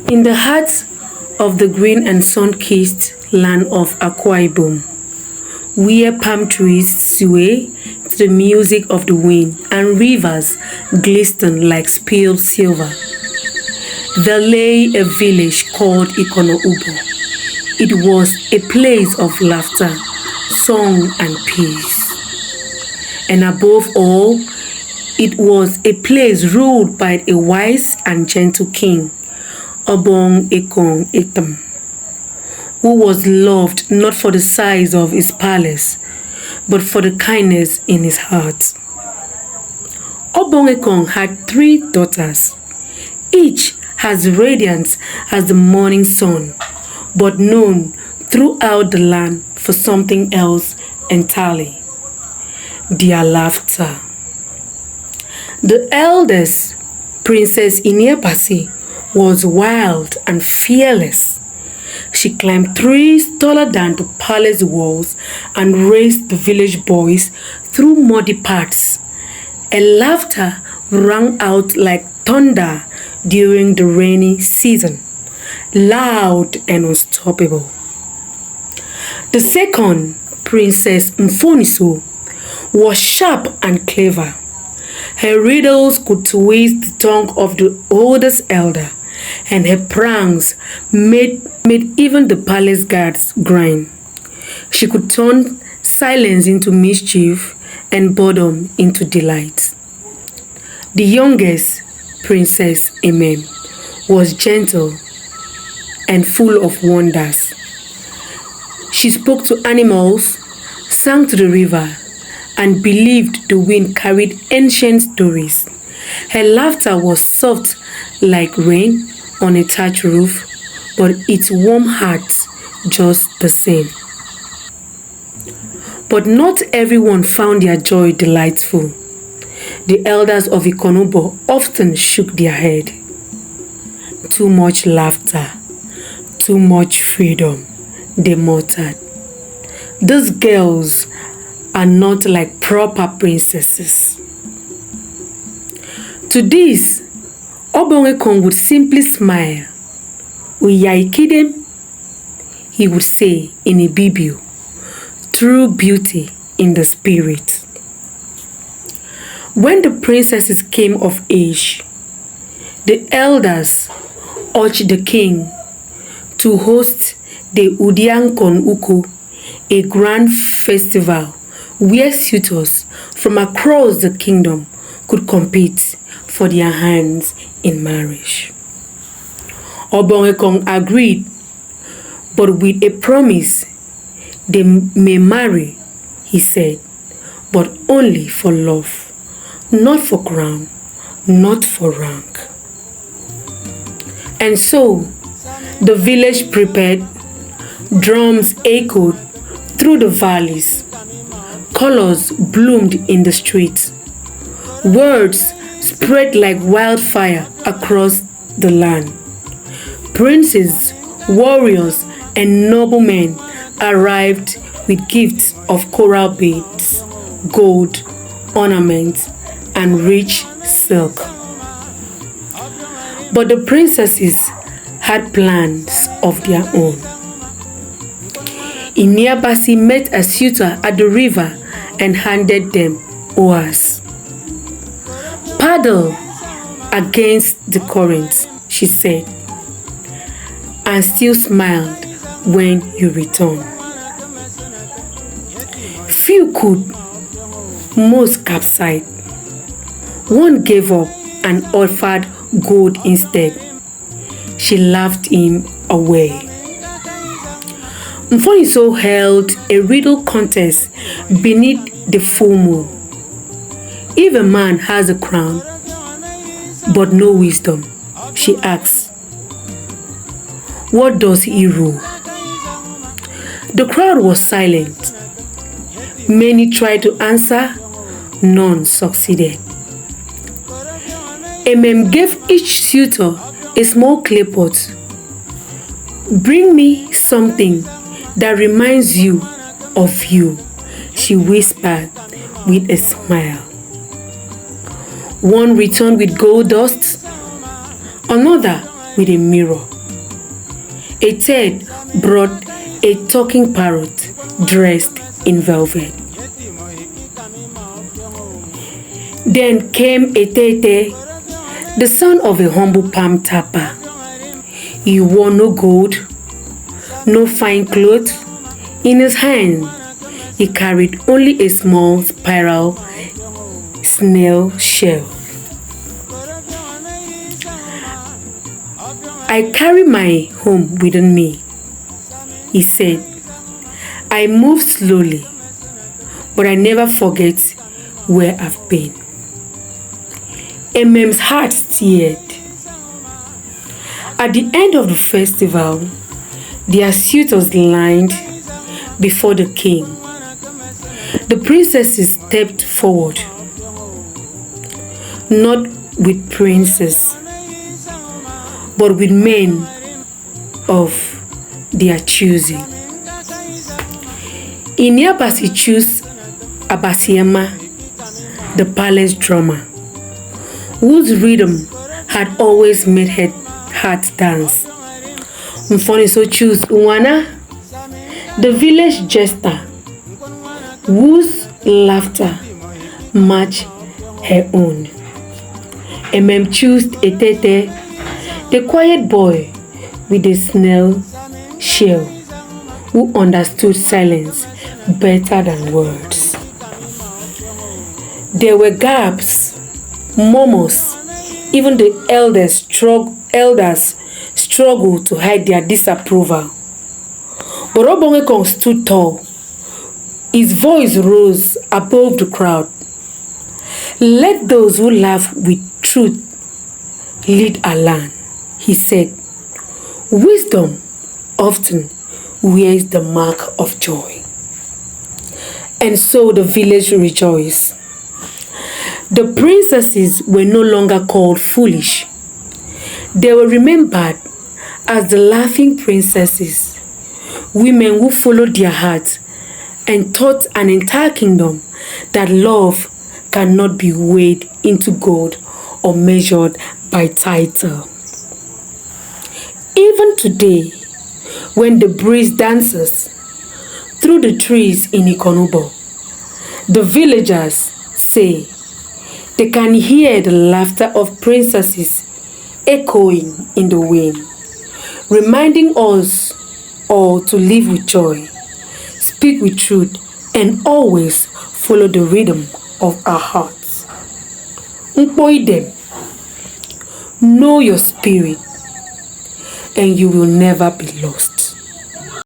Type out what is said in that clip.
In the heart of the green and sun-kissed land of Akwa Ibom, where palm trees sway to the music of the wind and rivers glisten like spilled silver, there lay a village called Ikono-Ubo. It was a place of laughter, song, and peace. And above all, it was a place ruled by a wise and gentle king, Obong Ekong Etam, who was loved not for the size of his palace, but for the kindness in his heart. Obong Ekong had 3 daughters, each as radiant as the morning sun, but known throughout the land for something else entirely: their laughter. The eldest, Princess Inyebasi, was wild and fearless. She climbed trees taller than the palace walls and raced the village boys through muddy paths. Her laughter rang out like thunder during the rainy season, loud and unstoppable. The second, Princess Mfoniso, was sharp and clever. Her riddles could twist the tongue of the oldest elder, and her pranks made even the palace guards grind. She could turn silence into mischief and boredom into delight. The youngest, Princess Emem, was gentle and full of wonders. She spoke to animals, sang to the river, and believed the wind carried ancient stories. Her laughter was soft like rain on a thatched roof, but its warm heart just the same. But not everyone found their joy delightful. The elders of Ikonobo often shook their head. Too much laughter, too much freedom, they muttered. These girls are not like proper princesses. To this, Obong Ekong would simply smile. Uyaikidem, he would say in Ibibio, true beauty in the spirit. When the princesses came of age, the elders urged the king to host the Udian Kon Uko, a grand festival where suitors from across the kingdom could compete for their hands in marriage. Obong Ekong agreed, but with a promise: they may marry, he said, but only for love, not for crown, not for rank. And so the village prepared, drums echoed through the valleys, colors bloomed in the streets, words spread like wildfire across the land. Princes, warriors, and noblemen arrived with gifts of coral beads, gold, ornaments, and rich silk. But the princesses had plans of their own. Inyebasi met a suitor at the river and handed them oars. Paddle against the current, she said, and still smiled when you return. Few could, most capsized. One gave up and offered gold instead. She laughed him away. Mfoniso held a riddle contest beneath the full moon. If a man has a crown but no wisdom, she asked, what does he rule? The crowd was silent. Many tried to answer, none succeeded. Emem gave each suitor a small clay pot. Bring me something that reminds you of you, she whispered with a smile. One returned with gold dust, another with a mirror, A third brought a talking parrot dressed in velvet. Then came a tete, the son of a humble palm tapper. He wore no gold, no fine clothes. In his hand, he carried only a small spiral snail shell. I carry my home within me, he said. I move slowly, but I never forget where I've been. Mm's heart teared. At the end of the festival, their suit was lined before the king. The princesses stepped forward, not with princes, but with men of their choosing. Iniabasi chose Abasiama, the palace drummer, whose rhythm had always made her heart dance. Mfoniso chose Uwana, the village jester, whose laughter matched her own. Chose Etete, the quiet boy with a snail shell, who understood silence better than words. There were gaps, murmurs, even the elders struggled to hide their disapproval. But Obongekong stood tall. His voice rose above the crowd. Let those who laugh with truth lead our land, he said. Wisdom often wears the mark of joy. And so the village rejoiced. The princesses were no longer called foolish. They were remembered as the laughing princesses, women who followed their hearts and taught an entire kingdom that love cannot be weighed into gold or measured by title. Even today, when the breeze dances through the trees in Ikonubo, the villagers say they can hear the laughter of princesses echoing in the wind, reminding us all to live with joy, speak with truth, and always follow the rhythm of our hearts. Mpoidem, know your spirit, and you will never be lost.